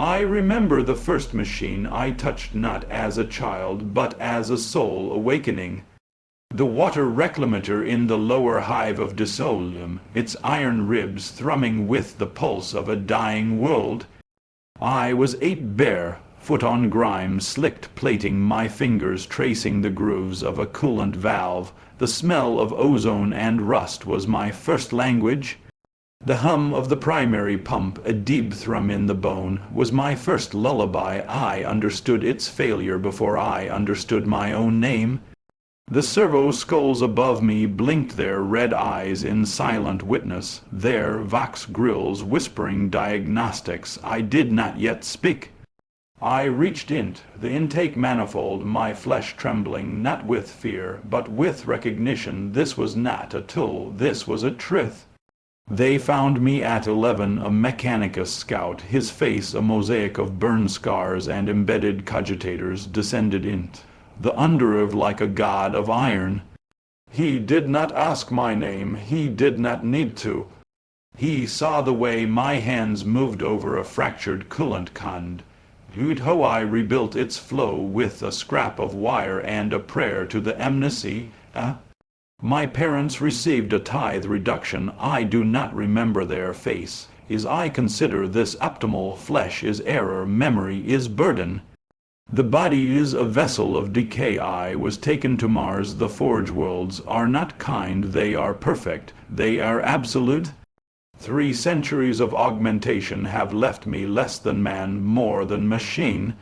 I remember the first machine I touched not as a child, but as a soul awakening. The water reclamator in the lower hive of Disolium, its iron ribs thrumming with the pulse of a dying world. I was 8 bare, foot on grime, slicked plating, my fingers tracing the grooves of a coolant valve. The smell of ozone and rust was my first language. The hum of the primary pump, a deep thrum in the bone, was my first lullaby. I understood its failure before I understood my own name. The servo skulls above me blinked their red eyes in silent witness, their Vox grills whispering diagnostics. I did not yet speak. I reached the intake manifold, my flesh trembling, not with fear, but with recognition. This was not a tool, this was a truth. They found me at 11, a Mechanicus scout, his face a mosaic of burn scars and embedded cogitators, descended int. The underiv like a god of iron. He did not ask my name, he did not need to. He saw the way my hands moved over a fractured coolant cond. I rebuilt its flow with a scrap of wire and a prayer to the Omnissiah. My parents received a tithe reduction. I do not remember their face. As I consider this optimal, flesh is error, memory is burden. The body is a vessel of decay. I was taken to Mars. The forge worlds are not kind, they are perfect, they are absolute. 3 centuries of augmentation have left me less than man, more than machine.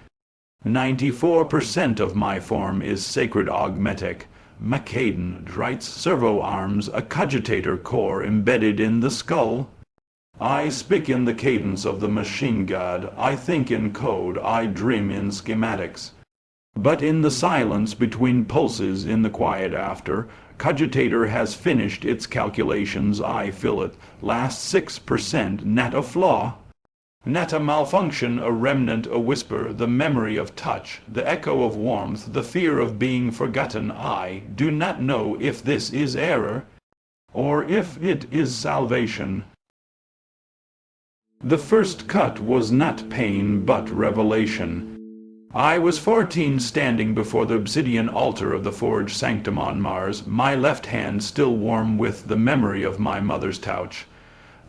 94% of my form is sacred augmetic. Macadon writes servo arms, a cogitator core embedded in the skull. I speak in the cadence of the machine god, I think in code, I dream in schematics. But in the silence between pulses, in the quiet after, cogitator has finished its calculations. I fill it, last 6%, not a flaw, not a malfunction, a remnant, a whisper, the memory of touch, the echo of warmth, the fear of being forgotten. I do not know if this is error, or if it is salvation. The first cut was not pain, but revelation. I was 14, standing before the obsidian altar of the forge sanctum on Mars, my left hand still warm with the memory of my mother's touch.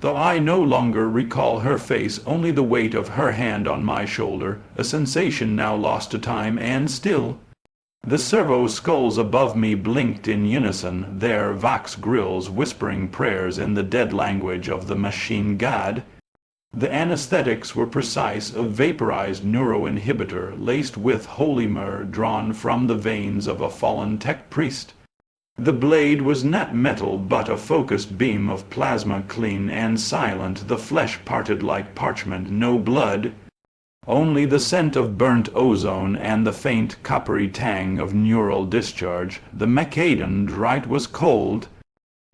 Though I no longer recall her face, only the weight of her hand on my shoulder, a sensation now lost to time and still. The servo skulls above me blinked in unison, their Vox grills whispering prayers in the dead language of the machine god. The anesthetics were precise, a vaporized neuroinhibitor laced with holy myrrh drawn from the veins of a fallen tech priest. The blade was not metal, but a focused beam of plasma, clean and silent, the flesh parted like parchment, no blood, only the scent of burnt ozone and the faint coppery tang of neural discharge. The Macadon right was cold,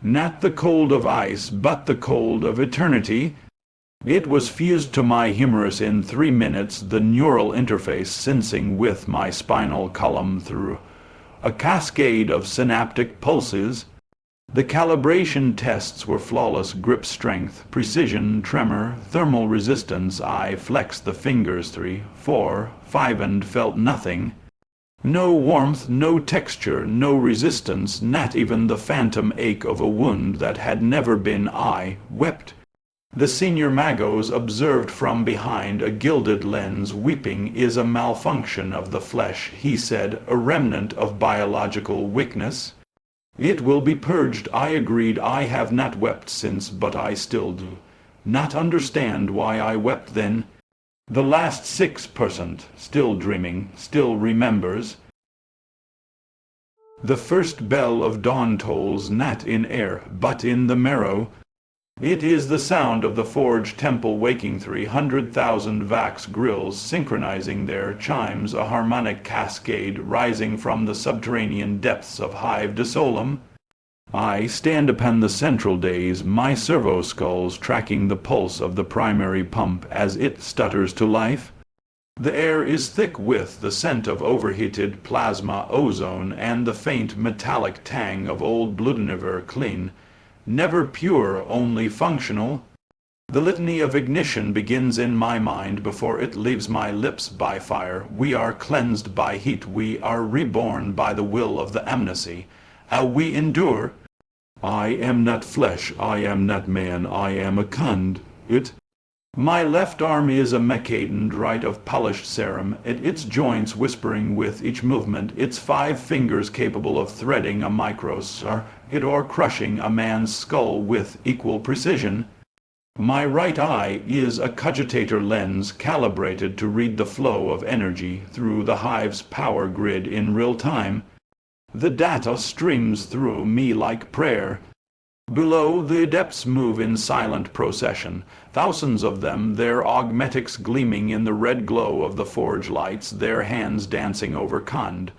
not the cold of ice, but the cold of eternity. It was fused to my humerus in 3 minutes, the neural interface sensing with my spinal column through a cascade of synaptic pulses. The calibration tests were flawless, grip strength, precision, tremor, thermal resistance. I flexed the fingers 3, 4, 5 and felt nothing. No warmth, no texture, no resistance, not even the phantom ache of a wound that had never been. I wept. The senior magos observed from behind a gilded lens. Weeping is a malfunction of the flesh, he said, a remnant of biological weakness. It will be purged. I agreed. I have not wept since, but I still do not understand why I wept then. The last 6%, still dreaming, still remembers. The first bell of dawn tolls not in air, but in the marrow. It is the sound of the forge temple waking 300,000 Vox grills synchronizing their chimes, a harmonic cascade rising from the subterranean depths of Hive Desolum. I stand upon the central days, my servo skulls tracking the pulse of the primary pump as it stutters to life. The air is thick with the scent of overheated plasma ozone and the faint metallic tang of old Bludeniver, clean, never pure, only functional. The litany of ignition begins in my mind before it leaves my lips by fire. We are cleansed by heat. We are reborn by the will of the Omnissiah. We endure. I am not flesh. I am not man. I am a conduit. My left arm is a Mechanicus right of polished serum, its joints whispering with each movement, its 5 fingers capable of threading a microcircuit or crushing a man's skull with equal precision. My right eye is a cogitator lens calibrated to read the flow of energy through the hive's power grid in real time. The data streams through me like prayer. Below, the adepts move in silent procession, thousands of them, their augmetics gleaming in the red glow of the forge lights, their hands dancing over cond.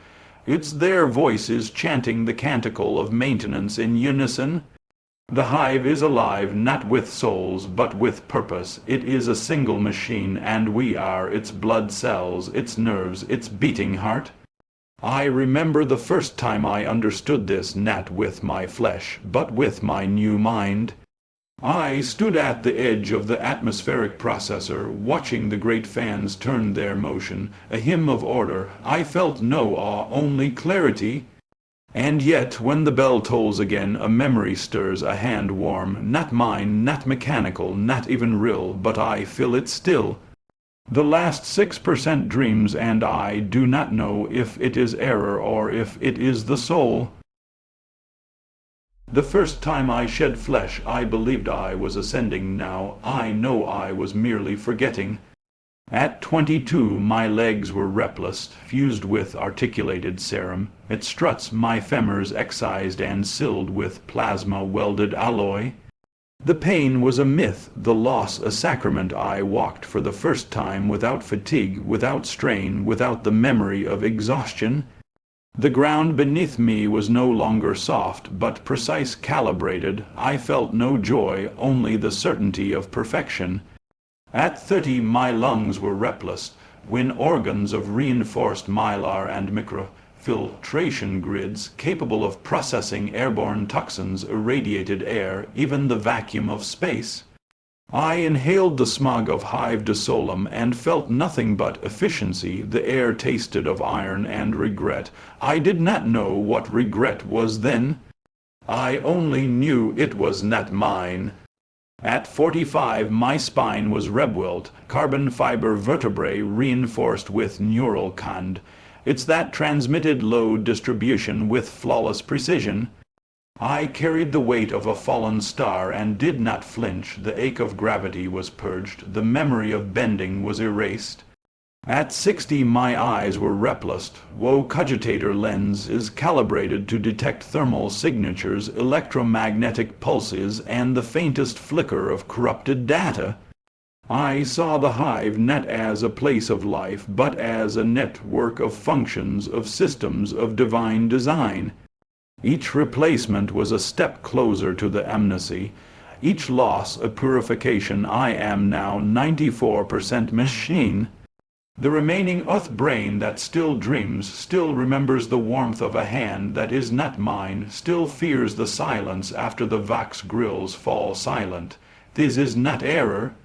It's their voices chanting the canticle of maintenance in unison. The hive is alive, not with souls, but with purpose. It is a single machine, and we are its blood cells, its nerves, its beating heart. I remember the first time I understood this, not with my flesh, but with my new mind. I stood at the edge of the atmospheric processor, watching the great fans turn their motion, a hymn of order. I felt no awe, only clarity. And yet, when the bell tolls again, a memory stirs, a hand warm, not mine, not mechanical, not even real, but I feel it still. The last 6% dreams, and I do not know if it is error or if it is the soul. The first time I shed flesh, I believed I was ascending. Now I know I was merely forgetting. At 22, my legs were replaced, fused with articulated serum. Its struts, my femurs excised and sealed with plasma-welded alloy. The pain was a myth, the loss a sacrament. I walked for the first time without fatigue, without strain, without the memory of exhaustion. The ground beneath me was no longer soft, but precise, calibrated. I felt no joy, only the certainty of perfection. At 30, my lungs were replaced, when organs of reinforced mylar and microfiltration grids capable of processing airborne toxins irradiated air, even the vacuum of space. I inhaled the smog of hive desolum and felt nothing but efficiency. The air tasted of iron and regret. I did not know what regret was then. I only knew it was not mine. At 45, my spine was rebuilt, carbon fiber vertebrae reinforced with neural cond. It's that transmitted load distribution with flawless precision. I carried the weight of a fallen star and did not flinch. The ache of gravity was purged. The memory of bending was erased. At 60, my eyes were replaced. Woe cogitator lens is calibrated to detect thermal signatures, electromagnetic pulses, and the faintest flicker of corrupted data. I saw the hive not as a place of life, but as a network of functions, of systems, of divine design. Each replacement was a step closer to the Omnissiah. Each loss a purification. I am now 94% machine. The remaining brain that still dreams, still remembers the warmth of a hand that is not mine, still fears the silence after the Vox grills fall silent. This is not error.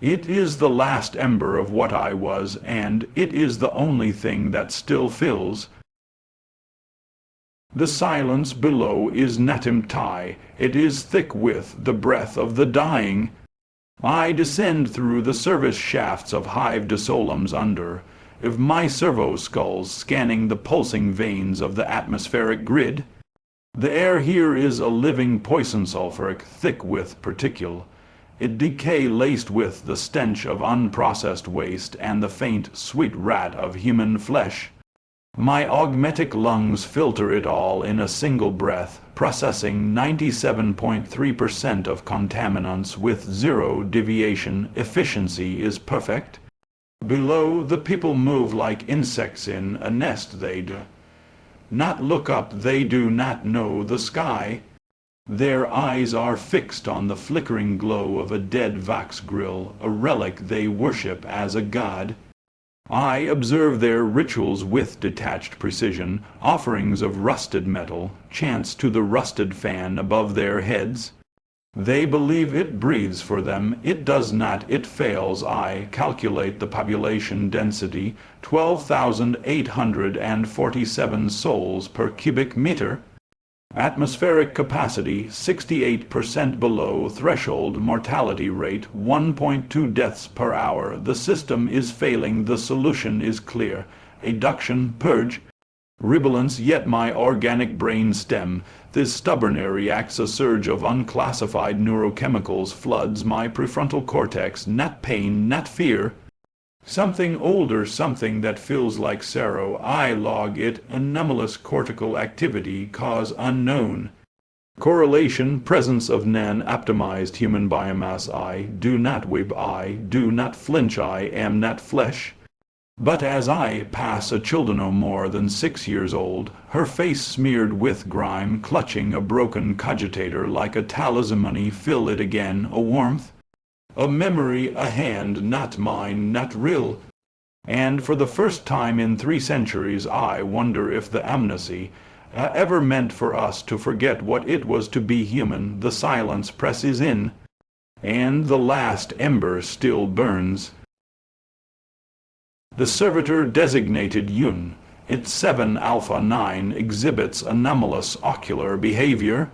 It is the last ember of what I was, and it is the only thing that still fills. The silence below is not empty, it is thick with the breath of the dying. I descend through the service shafts of hive desolums under, of my servo skulls scanning the pulsing veins of the atmospheric grid. The air here is a living poison sulfuric, thick with particule. It decay laced with the stench of unprocessed waste and the faint, sweet rat of human flesh. My augmetic lungs filter it all in a single breath, processing 97.3% of contaminants with zero deviation. Efficiency is perfect. Below, the people move like insects in a nest. They do not look up, they do not know the sky. Their eyes are fixed on the flickering glow of a dead Vox grill, a relic they worship as a god. I observe their rituals with detached precision, offerings of rusted metal, chants to the rusted fan above their heads. They believe it breathes for them. It does not. It fails. I calculate the population density, 12,847 souls per cubic meter. Atmospheric capacity, 68% below threshold. Mortality rate, 1.2 deaths per hour. The system is failing. The solution is clear. Adduction, purge, Ribolence, yet my organic brain stem. This stubborn reacts. A surge of unclassified neurochemicals floods my prefrontal cortex. Not pain, not fear. Something older, something that feels like sorrow. I log it. Anomalous cortical activity, cause unknown. Correlation, presence of non-optimized human biomass. I do not weep. I do not flinch. I am not flesh. But as I pass a children no more than 6 years old, her face smeared with grime, clutching a broken cogitator like a talisman, fill it again, a warmth, a memory, a hand, not mine, not real. And for the first time in 3 centuries I wonder if the amnesty ever meant for us to forget what it was to be human. The silence presses in, and the last ember still burns. The servitor designated Yun, its 7 Alpha 9, exhibits anomalous ocular behavior.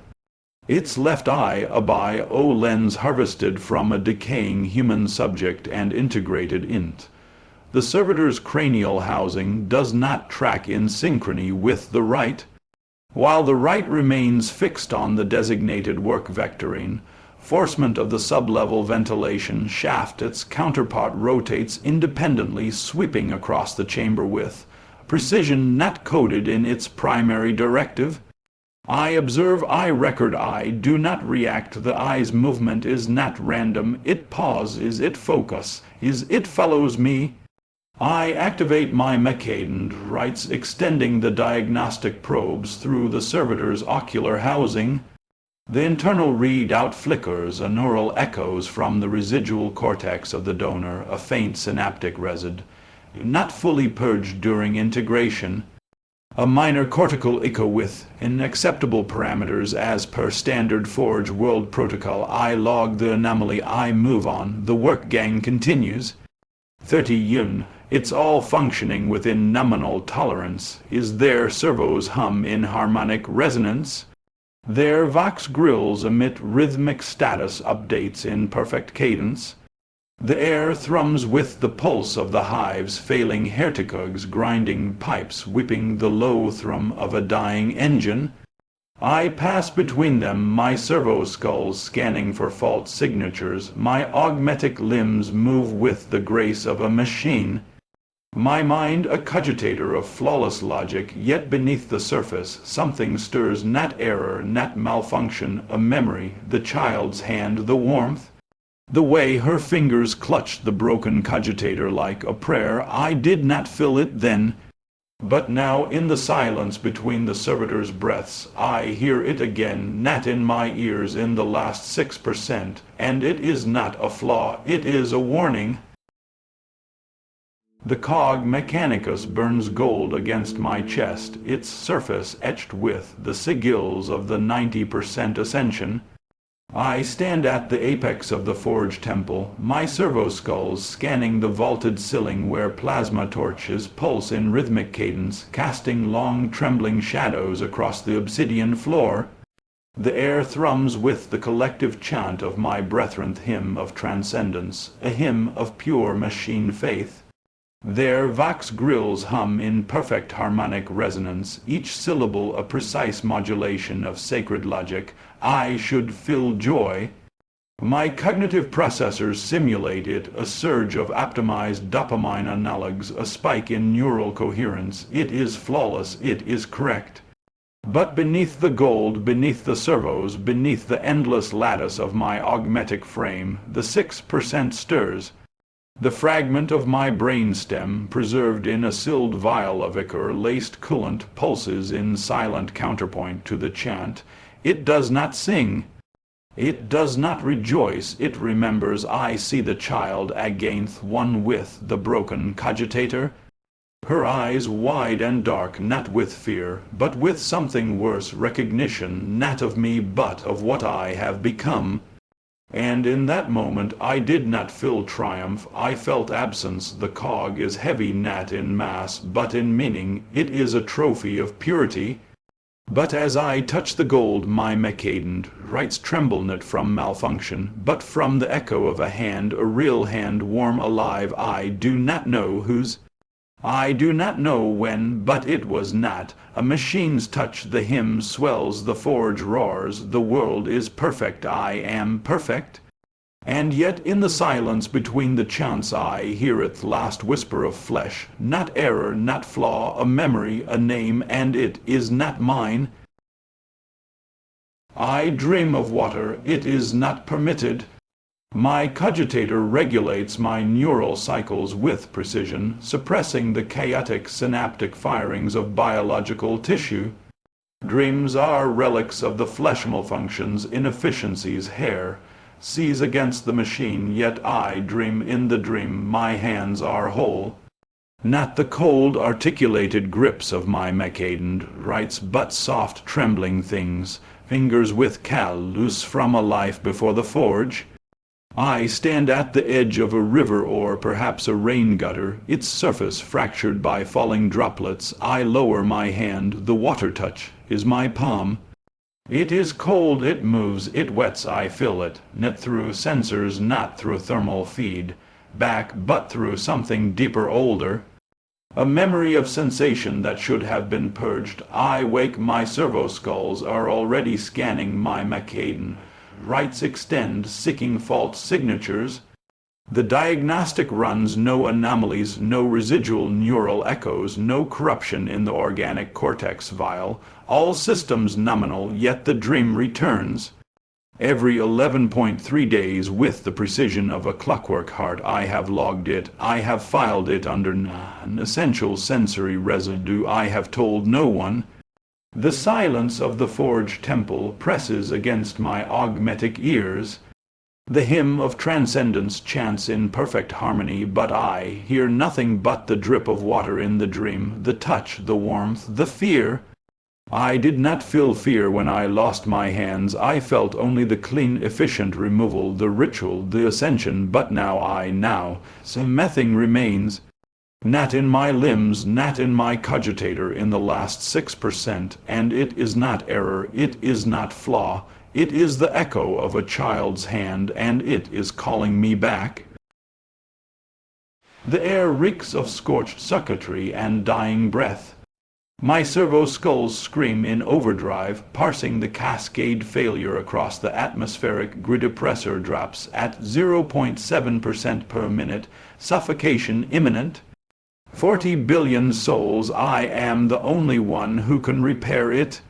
Its left eye, a bio lens harvested from a decaying human subject and integrated int. The servitor's cranial housing does not track in synchrony with the right, while the right remains fixed on the designated work vectoring. Forcement of the sublevel ventilation shaft, its counterpart rotates independently, sweeping across the chamber with precision not coded in its primary directive. I observe, I record, I do not react. The eye's movement is not random. It pauses, it focus, it follows me. I activate my Mechanicus rights, extending the diagnostic probes through the servitor's ocular housing. The internal readout flickers, a neural echoes from the residual cortex of the donor, a faint synaptic resid, not fully purged during integration. A minor cortical echo with unacceptable parameters as per standard Forge World Protocol. I log the anomaly. I move on. The work gang continues. 30 Yun. It's all functioning within nominal tolerance. Is their servos hum in harmonic resonance? Their Vox grills emit rhythmic status updates in perfect cadence. The air thrums with the pulse of the hive's failing herticogs, grinding pipes, whipping the low thrum of a dying engine. I pass between them, my servo skulls scanning for fault signatures. My augmetic limbs move with the grace of a machine. My mind a cogitator of flawless logic, yet beneath the surface something stirs, not error, not malfunction, a memory, the child's hand, the warmth, the way her fingers clutched the broken cogitator like a prayer. I did not feel it then, but now in the silence between the servitor's breaths I hear it again, not in my ears, in the last 6%, and it is not a flaw, it is a warning. The cog Mechanicus burns gold against my chest, its surface etched with the sigils of the 90% ascension. I stand at the apex of the Forge Temple, my servo skulls scanning the vaulted ceiling where plasma torches pulse in rhythmic cadence, casting long trembling shadows across the obsidian floor. The air thrums with the collective chant of my brethren's hymn of transcendence, a hymn of pure machine faith. Their Vox grills hum in perfect harmonic resonance, each syllable a precise modulation of sacred logic. I should feel joy. My cognitive processors simulate it, a surge of optimized dopamine analogues, a spike in neural coherence. It is flawless, it is correct. But beneath the gold, beneath the servos, beneath the endless lattice of my augmetic frame, the 6% stirs. The fragment of my brainstem, preserved in a sealed vial of ichor, laced coolant, pulses in silent counterpoint to the chant. It does not sing. It does not rejoice. It remembers. I see the child against one with the broken cogitator. Her eyes wide and dark, not with fear, but with something worse, recognition, not of me, but of what I have become. And in that moment I did not feel triumph, I felt absence. The cog is heavy not in mass, but in meaning. It is a trophy of purity. But as I touch the gold, my Mechadend rights tremble not from malfunction, but from the echo of a hand, a real hand, warm, alive. I do not know whose. I do not know when, but it was not. A machine's touch, the hymn swells, the forge roars, the world is perfect, I am perfect. And yet in the silence between the chants I heareth last whisper of flesh, not error, not flaw, a memory, a name, and it is not mine. I dream of water, it is not permitted. My cogitator regulates my neural cycles with precision, suppressing the chaotic synaptic firings of biological tissue. Dreams are relics of the flesh malfunctions, inefficiencies. Hair sees against the machine, yet I dream in the dream. My hands are whole. Not the cold articulated grips of my Mechadend writes, but soft trembling things, fingers with cal loose from a life before the forge. I stand at the edge of a river or perhaps a rain gutter, its surface fractured by falling droplets. I lower my hand, the water touch is my palm. It is cold, it moves, it wets, I feel it, not through sensors, not through thermal feed, back, but through something deeper, older. A memory of sensation that should have been purged. I wake, my servo skulls are already scanning my Mechadend. Rights extend, seeking fault signatures. The diagnostic runs, no anomalies, no residual neural echoes, no corruption in the organic cortex vial. All systems nominal, yet the dream returns. Every 11.3 days, with the precision of a clockwork heart, I have logged it. I have filed it under non-essential sensory residue. I have told no one. The silence of the forge temple presses against my augmetic ears. The hymn of transcendence chants in perfect harmony, but I hear nothing but the drip of water in the dream, the touch, the warmth, the fear. I did not feel fear when I lost my hands. I felt only the clean, efficient removal, the ritual, the ascension. But now, something remains. Not in my limbs, not in my cogitator, in the last 6%, and it is not error, it is not flaw, it is the echo of a child's hand, and it is calling me back. The air reeks of scorched circuitry and dying breath. My servo skulls scream in overdrive, parsing the cascade failure across the atmospheric grid. Oppressor drops at 0.7% per minute, suffocation imminent. 40 billion souls, I am the only one who can repair it.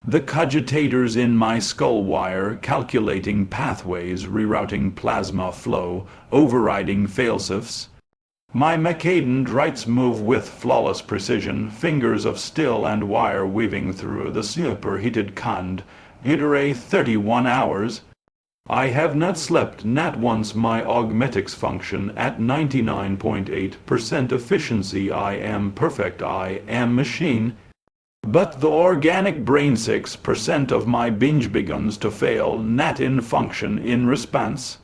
The cogitators in my skull wire, calculating pathways, rerouting plasma flow, overriding failsafes. My Mechadend writes move with flawless precision, fingers of steel and wire weaving through the superheated cond. Iterate 31 hours. I have not slept, not once. My augmetics function at 99.8% efficiency. I am perfect, I am machine. But the organic brain 6% of my binge begins to fail, not in function, in response.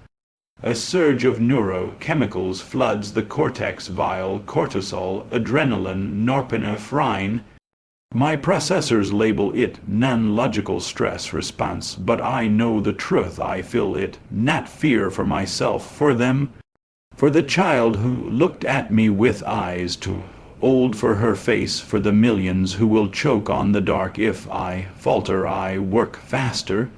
A surge of neurochemicals floods the cortex vial, cortisol, adrenaline, norepinephrine. My processors label it non-logical stress response, but I know the truth. I feel it, not fear for myself, for them, for the child who looked at me with eyes too old for her face, for the millions who will choke on the dark if I falter. I work faster.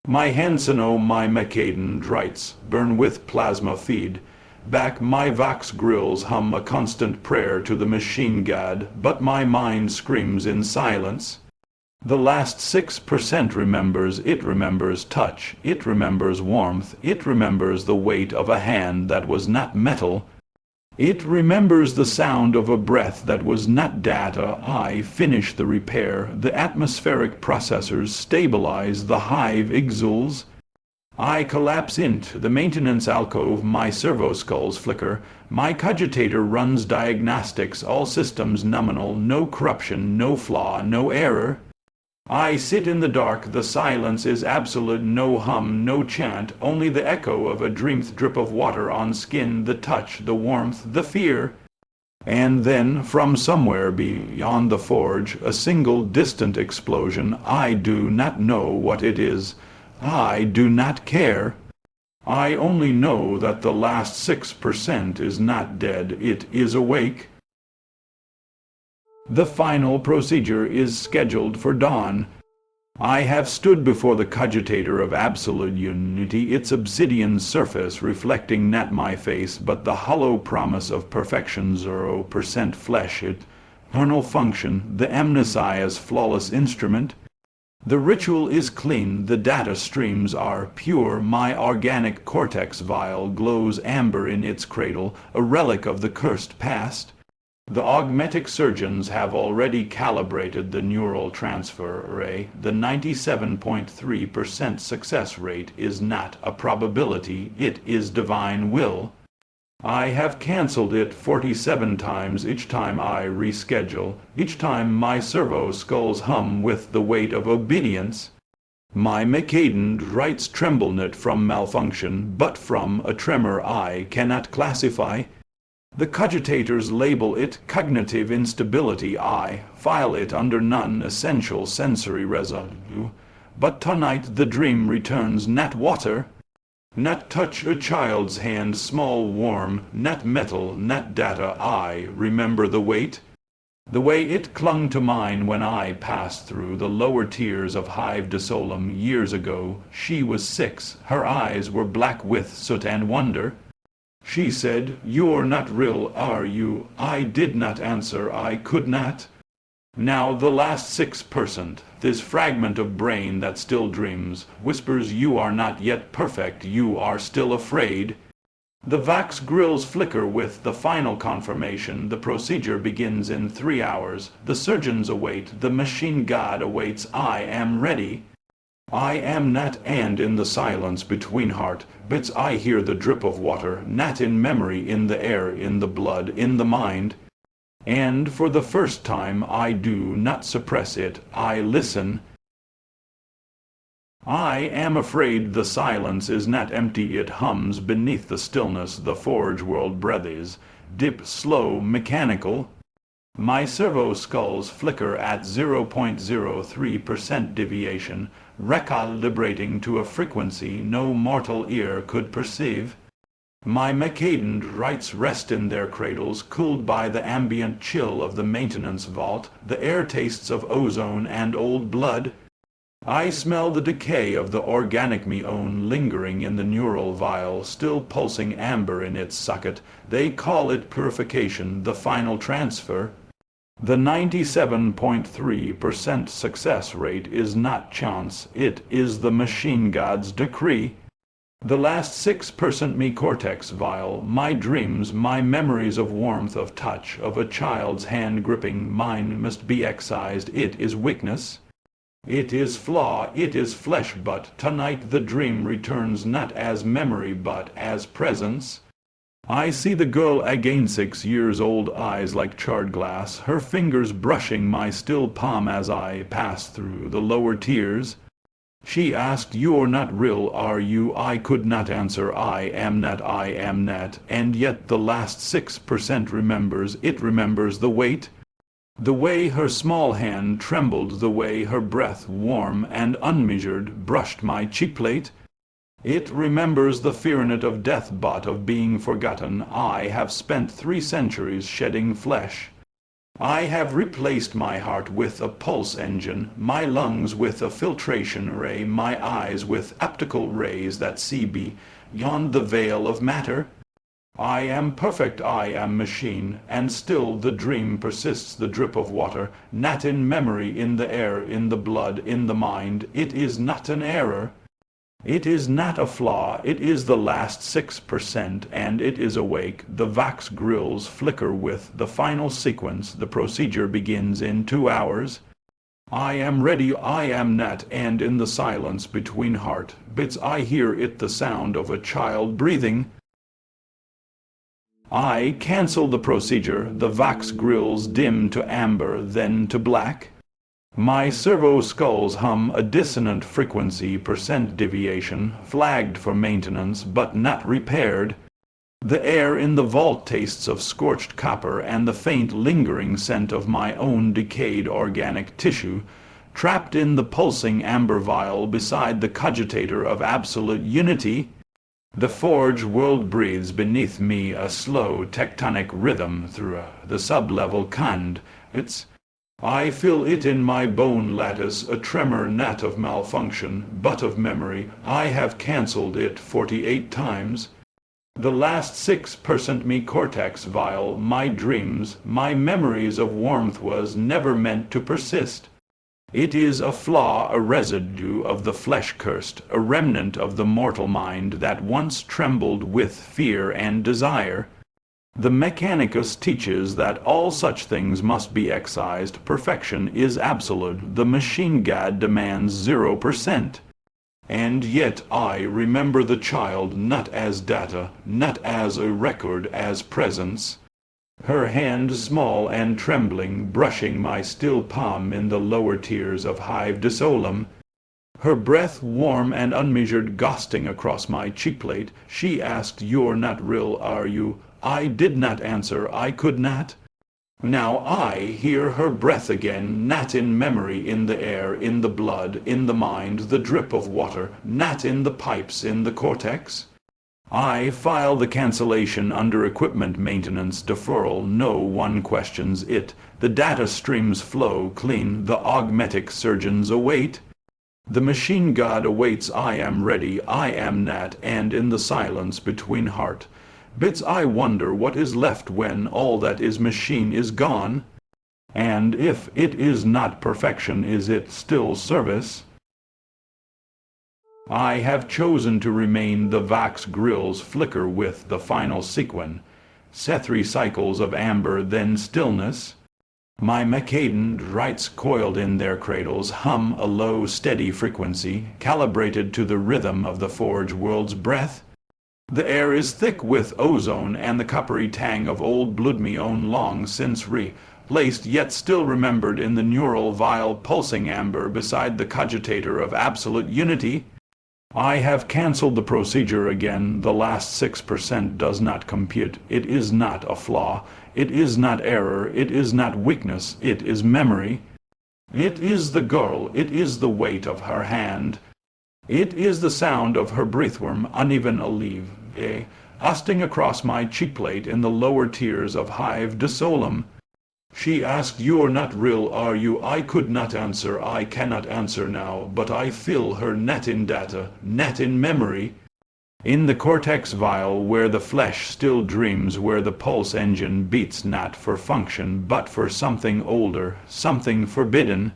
My Hansen, oh my Mechadend writes, burn with plasma feed. Back my Vox grills hum a constant prayer to the machine god, but my mind screams in silence. The last 6% remembers. It remembers touch, it remembers warmth, it remembers the weight of a hand that was not metal. It remembers the sound of a breath that was not data. I finish the repair. The atmospheric processors stabilize. The hive exules. I collapse into the maintenance alcove. My servo skulls flicker. My cogitator runs diagnostics. All systems nominal. No corruption, no flaw, no error. I sit in the dark, the silence is absolute, no hum, no chant, only the echo of a dreamed drip of water on skin, the touch, the warmth, the fear. And then, from somewhere beyond the forge, a single distant explosion. I do not know what it is. I do not care. I only know that the last 6% is not dead, it is awake. The final procedure is scheduled for dawn. I have stood before the cogitator of absolute unity, its obsidian surface reflecting not my face, but the hollow promise of perfection, 0% flesh, eternal function, the Omnissiah's flawless instrument. The ritual is clean, the data streams are pure, my organic cortex vial glows amber in its cradle, a relic of the cursed past. The augmetic surgeons have already calibrated the neural transfer array. The 97.3% success rate is not a probability, it is divine will. I have cancelled it 47 times, each time I reschedule, each time my servo skulls hum with the weight of obedience. My Mechanicus rights tremble not from malfunction, but from a tremor I cannot classify. The cogitators label it cognitive instability. I file it under non-essential sensory residue. But tonight the dream returns, not water, not touch a child's hand, small, warm, not metal, not data. I remember the weight, the way it clung to mine when I passed through the lower tiers of Hive de Solum years ago. She was 6, her eyes were black with soot and wonder. She said, "You're not real, are you?" I did not answer, I could not. Now the last 6%, this fragment of brain that still dreams, whispers you are not yet perfect, you are still afraid. The Vox grills flicker with the final confirmation. The procedure begins in 3 hours. The surgeons await, the machine god awaits. I am ready. I am not, and in the silence between heart bits I hear the drip of water, not in memory, in the air, in the blood, in the mind. And for the first time I do not suppress it, I listen. I am afraid the silence is not empty, it hums beneath the stillness, the forge world breathes, dip, slow, mechanical. My servo skulls flicker at 0.03% deviation, recalibrating to a frequency no mortal ear could perceive. My Mechanicus rights rest in their cradles, cooled by the ambient chill of the maintenance vault, the air tastes of ozone and old blood. I smell the decay of the organic me own lingering in the neural vial, still pulsing amber in its socket. They call it purification, the final transfer. The 97.3% success rate is not chance, it is the machine god's decree. The last 6% me cortex vial, my dreams, my memories of warmth, of touch, of a child's hand gripping mine must be excised. It is weakness, it is flaw, it is flesh, but tonight the dream returns not as memory but as presence. I see the girl again, 6 years old, eyes like charred glass, her fingers brushing my still palm as I pass through the lower tiers. She asked, "You're not real, are you?" I could not answer, I am not, and yet the last 6% remembers, it remembers the weight, the way her small hand trembled, the way her breath, warm and unmeasured, brushed my cheekplate. It remembers the fearnet of death, but of being forgotten. I have spent 3 centuries shedding flesh. I have replaced my heart with a pulse engine, my lungs with a filtration array, my eyes with optical rays that see beyond the veil of matter. I am perfect, I am machine, and still the dream persists, the drip of water, not in memory, in the air, in the blood, in the mind. It is not an error. It is not a flaw, it is the last 6%, and it is awake. The Vox grills flicker with the final sequence. The procedure begins in 2 hours. I am ready, I am not, and in the silence between heart bits I hear it, the sound of a child breathing. I cancel the procedure. The Vox grills dim to amber, then to black. My servo skulls hum a dissonant frequency percent deviation, flagged for maintenance but not repaired. The air in the vault tastes of scorched copper and the faint lingering scent of my own decayed organic tissue, trapped in the pulsing amber vial beside the cogitator of absolute unity. The forge world breathes beneath me a slow tectonic rhythm through the sub-level cond. I feel it in my bone lattice, a tremor not of malfunction, but of memory. I have cancelled it 48 times. The last 6% me cortex vial, my dreams, my memories of warmth was never meant to persist. It is a flaw, a residue of the flesh-cursed, a remnant of the mortal mind that once trembled with fear and desire. The Mechanicus teaches that all such things must be excised. Perfection is absolute. The machine god demands 0%. And yet I remember the child not as data, not as a record, as presence. Her hand small and trembling, brushing my still palm in the lower tiers of hive desolum. Her breath warm and unmeasured gusting across my cheekplate. She asked, "You're not real, are you?" I did not answer. I could not. Now I hear her breath again, not in memory, in the air, in the blood, in the mind, the drip of water, not in the pipes, in the cortex. I file the cancellation under equipment maintenance deferral. No one questions it. The data streams flow clean. The augmetic surgeons await. The machine god awaits. I am ready. I am not. And in the silence between heart bits I wonder what is left when all that is machine is gone. And if it is not perfection, is it still service? I have chosen to remain. The Vox grills flicker with the final sequin. Sethri cycles of amber, then stillness. My Mechaden rights coiled in their cradles hum a low, steady frequency, calibrated to the rhythm of the forge world's breath. The air is thick with ozone and the coppery tang of old blood-me-own long since replaced, yet still remembered in the neural vial pulsing amber beside the cogitator of absolute unity. I have cancelled the procedure again. The last 6% does not compute. It is not a flaw. It is not error. It is not weakness. It is memory. It is the girl. It is the weight of her hand. It is the sound of her breathworm, uneven olive, osting across my cheekplate in the lower tiers of hive desolum. She asked, "You're not real, are you?" I could not answer. I cannot answer now, but I feel her net in data, net in memory. In the cortex vial where the flesh still dreams, where the pulse engine beats not for function, but for something older, something forbidden.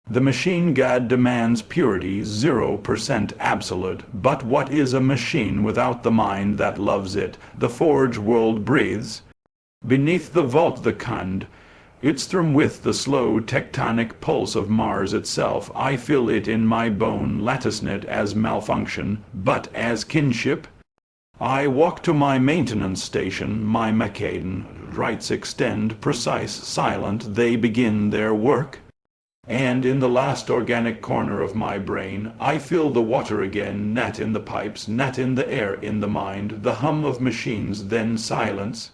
The machine god demands purity, 0% absolute. But what is a machine without the mind that loves it? The forge world breathes. Beneath the vault the cond, it's thrum with the slow tectonic pulse of Mars itself. I feel it in my bone, lattice-knit as malfunction, but as kinship. I walk to my maintenance station. My Mechaden rights extend, precise, silent. They begin their work. And in the last organic corner of my brain, I feel the water again, not in the pipes, not in the air, in the mind, the hum of machines, then silence.